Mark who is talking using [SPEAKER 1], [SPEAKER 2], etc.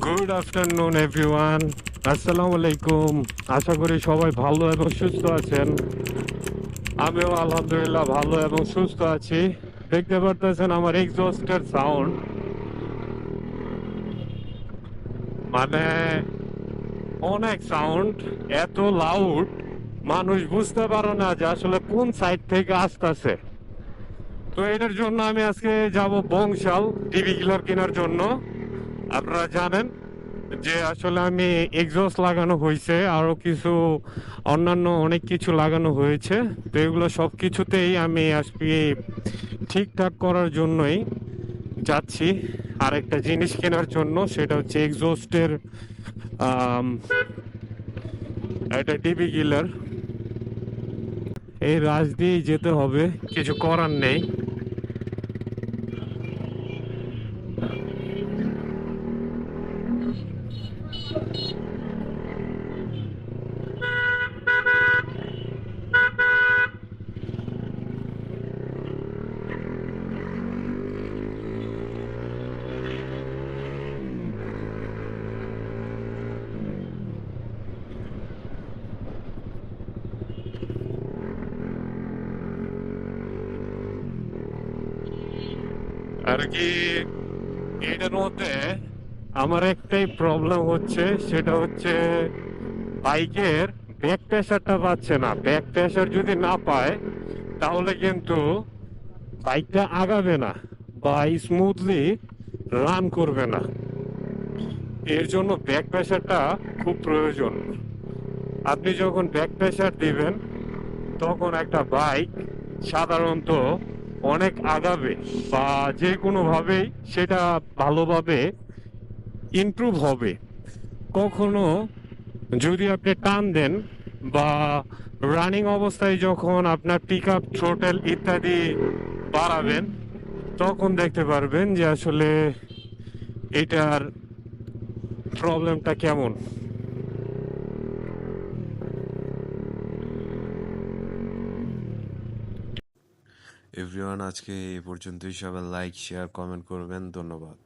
[SPEAKER 1] Good afternoon everyone, আসসালামু আলাইকুম। আশা করি সবাই ভালো এবং সুস্থ আছেন। আমিও আলহামদুলিল্লাহ ভালো এবং সুস্থ আছি। দেখতে পারতেছেন আমার এক্সস্টের সাউন্ড, মানে অনেক সাউন্ড, এত লাউড মানুষ বুঝতে পারে না যে আসলে কোন সাইড থেকে আসতেছে। তো এটার জন্য আমি আজকে যাব বংশাল টিভি কিলার কেনার জন্য। আপনারা জানেন যে আসলে আমি এক্সস্ট লাগানো হয়েছে, আরো কিছু অন্যান্য অনেক কিছু লাগানো হয়েছে। তো এগুলো সব কিছুতেই আমি আজকে ঠিকঠাক করার জন্যই যাচ্ছি আরেকটা জিনিস কেনার জন্য, সেটা হচ্ছে এক্সস্টের একটা ডিবি কিলার। এই রাজ দিয়েই যেতে হবে, কিছু করার নেই। আর কি, এটার মধ্যে আমার একটাই প্রবলেম হচ্ছে, সেটা হচ্ছে বাইকের ব্যাক প্রেশারটা পাচ্ছে না। ব্যাক প্রেশার যদি না পায় তাহলে কিন্তু বাইকটা আগাবে না বা স্মুথলি রান করবে না। এর জন্য ব্যাক প্রেশারটা খুব প্রয়োজন। আপনি যখন ব্যাক প্রেশার দিবেন তখন একটা বাইক সাধারণত অনেক আগাবে বা যে কোনোভাবেই সেটা ভালোভাবে ইমপ্রুভ হবে। কখনো যদি আপনি টান দেন বা রানিং অবস্থায় যখন আপনার পিক আপ থ্রোটেল ইত্যাদি বাড়াবেন, তখন দেখতে পারবেন যে আসলে এটার প্রবলেমটা কেমন।
[SPEAKER 2] এভরিওয়ান, আজকে এই পর্যন্তই। সবাই লাইক, শেয়ার, কমেন্ট করবেন। ধন্যবাদ।